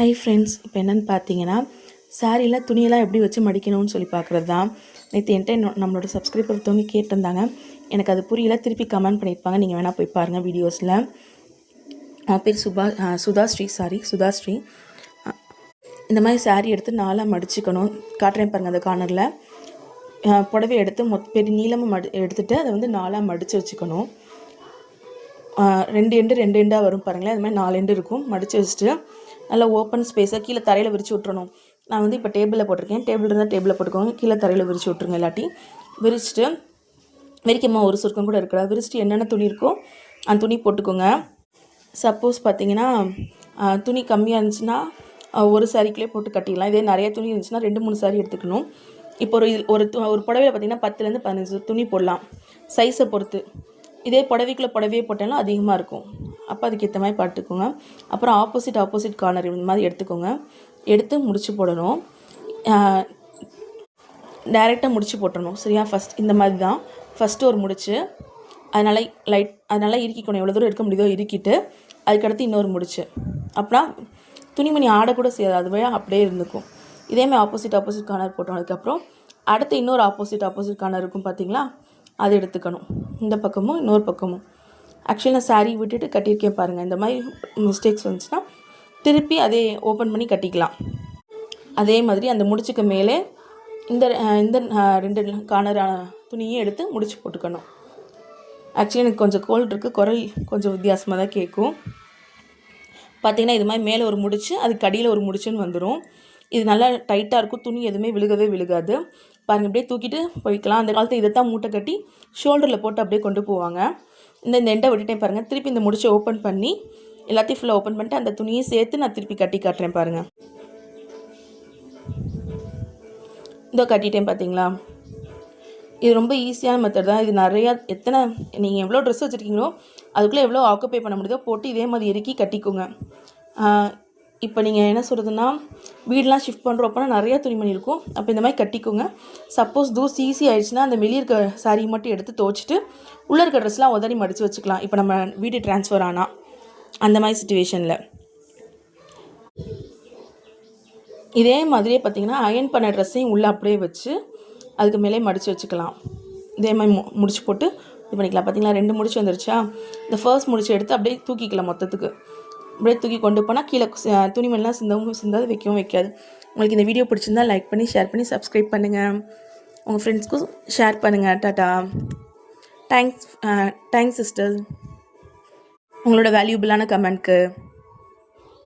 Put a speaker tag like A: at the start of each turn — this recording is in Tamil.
A: ஹாய் ஃப்ரெண்ட்ஸ், இப்போ என்னென்னு பார்த்தீங்கன்னா சாரியில் துணியெல்லாம் எப்படி வச்சு மடிக்கணும்னு சொல்லி பார்க்குறது தான். நேற்று என்கிட்ட நம்மளோட சப்ஸ்கிரைபர் ஒருத்தவங்க கேட்டிருந்தாங்க. எனக்கு அது புரியல, திருப்பி கமெண்ட் பண்ணியிருப்பாங்க. நீங்கள் வேணால் போய் பாருங்கள் வீடியோஸில். அவன் பேர் சுதாஸ்ரீ. இந்த மாதிரி சாரீ எடுத்து 4ஆக மடிச்சுக்கணும். காட்டுறேன் பாருங்கள். அந்த கார்னரில் புடவை எடுத்து பெரிய நீளமாக எடுத்துகிட்டு அதை வந்து 4ஆக மடித்து வச்சுக்கணும். 2 எண்டாக வரும் பாருங்களேன். அது மாதிரி 4 எண்டு இருக்கும். மடித்து வச்சுட்டு நல்லா ஓப்பன் ஸ்பேஸாக கீழே தரையில் விரித்து விட்றணும். நான் வந்து இப்போ டேபிளில் போட்டிருக்கேன். டேபிள் இருந்தால் டேபிளில் போட்டுக்கோங்க. கீழே தரையில் விரித்து விட்ருங்க. இல்லாட்டி விரிச்சிட்டு விரிக்கமாக ஒரு சுருக்கம் கூட இருக்கா. விரிச்சிட்டு என்னென்ன துணி இருக்கோ அந்த துணி போட்டுக்கோங்க. சப்போஸ் பார்த்தீங்கன்னா துணி கம்மியாக இருந்துச்சுன்னா ஒரு சாரிக்குள்ளே போட்டு கட்டிடலாம். இதே நிறைய துணி இருந்துச்சுன்னா 2-3 சாரி எடுத்துக்கணும். இப்போ ஒரு புடவையில் பார்த்தீங்கன்னா 10லேருந்து 15 துணி போடலாம், சைஸை பொறுத்து. இதே புடவையே போட்டாலும் அதிகமாக இருக்கும். அப்போ அதுக்கேற்ற மாதிரி பார்த்துக்கோங்க. அப்புறம் ஆப்போசிட் கார்னர் இந்த மாதிரி எடுத்துக்கோங்க. எடுத்து முடிச்சு போடணும். டைரெக்டாக முடிச்சு போட்டணும். சரியா? இந்த மாதிரி தான் ஃபஸ்ட்டு ஒரு முடிச்சு. அதனால் இறுக்கிக்கணும். எவ்வளோ தூரம் இருக்க முடியுதோ இறுக்கிட்டு அதுக்கடுத்து இன்னொரு முடிச்சு. அப்புறம் துணிமணி ஆடை கூட செய்யாது, அதுவே அப்படியே இருந்துக்கும். இதேமாதிரி ஆப்போசிட் கார்னர் போட்டோம். அதுக்கப்புறம் அடுத்து இன்னொரு ஆப்போசிட் கார்னர் இருக்கும் பார்த்தீங்களா, அது எடுத்துக்கணும். இந்த பக்கமும் இன்னொரு பக்கமும். ஆக்சுவலி நான் சாரீ விட்டுட்டு கட்டியிருக்கேன் பாருங்கள். இந்த மாதிரி மிஸ்டேக்ஸ் வந்துச்சுன்னா திருப்பி அதே ஓப்பன் பண்ணி கட்டிக்கலாம். அதே மாதிரி அந்த முடிச்சுக்கு மேலே இந்த 2 கார்னர் துணியும் எடுத்து முடிச்சு போட்டுக்கணும். ஆக்சுவலி எனக்கு கொஞ்சம் கோல்டு இருக்குது, குரல் கொஞ்சம் வித்தியாசமாக தான் கேட்கும். பார்த்திங்கன்னா இது மாதிரி மேலே ஒரு முடிச்சு, அதுக்கு அடியில் ஒரு முடிச்சுன்னு வந்துடும். இது நல்லா டைட்டாக இருக்கும். துணி எதுவுமே விழுகாது. பாருங்கள், அப்படியே தூக்கிட்டு போய்க்கலாம். அந்த காலத்தில் இதை தான் மூட்டை கட்டி ஷோல்டரில் போட்டு அப்படியே கொண்டு போவாங்க. இந்த எண்டை விட்டுட்டேன் பாருங்கள். திருப்பி இந்த முடிச்சை ஓப்பன் பண்ணி எல்லாத்தையும் ஃபுல்லாக ஓப்பன் பண்ணிட்டு அந்த துணியை சேர்த்து நான் திருப்பி கட்டி காட்டுறேன் பாருங்கள். இதோ கட்டிட்டேன் பார்த்தீங்களா. இது ரொம்ப ஈஸியான மெத்தட் தான். இது நிறையா நீங்கள் எவ்வளோ ட்ரெஸ் வச்சுருக்கீங்களோ அதுக்குள்ளே எவ்வளோ ஆக்குப்பை பண்ண முடியுதோ போட்டு இதே மாதிரி இறுக்கி கட்டிக்கோங்க. இப்போ நீங்கள் என்ன சொல்கிறதுனா, வீடெலாம் ஷிஃப்ட் பண்ணுறோம் அப்போனா நிறையா துணிமணி இருக்கும். அப்போ இந்த மாதிரி கட்டிக்கோங்க. சப்போஸ் தூசி ஈஸி ஆகிடுச்சுன்னா அந்த வெளியே இருக்க சாரீ மட்டும் எடுத்து துவச்சிட்டு உள்ளே இருக்க ட்ரெஸ்லாம் உதறி மடித்து வச்சுக்கலாம். இப்போ நம்ம வீடு ட்ரான்ஸ்ஃபர் ஆனால் அந்த மாதிரி சுச்சுவேஷனில் இதே மாதிரியே பார்த்திங்கன்னா அயர்ன் பண்ண ட்ரெஸ்ஸையும் உள்ளே அப்படியே வச்சு அதுக்கு மேலே மடித்து வச்சுக்கலாம். இதே மாதிரி முடிச்சு போட்டு இது பண்ணிக்கலாம். பார்த்திங்களா, 2 முடிச்சு வந்துருச்சா. இந்த ஃபர்ஸ்ட் முடிச்சு எடுத்து அப்படியே தூக்கிக்கலாம். மொத்தத்துக்கு அப்படியே தூக்கி கொண்டு போனால் கீழே துணிமணிலாம் சிந்தாது, வைக்கவும் வைக்காது. உங்களுக்கு இந்த வீடியோ பிடிச்சிருந்தா லைக் பண்ணி ஷேர் பண்ணி சப்ஸ்கிரைப் பண்ணுங்கள். உங்கள் ஃப்ரெண்ட்ஸ்க்கும் ஷேர் பண்ணுங்கள். டாட்டா. தேங்க்ஸ் சிஸ்டர், உங்களோட வேல்யூபிளான கமெண்ட்க்கு.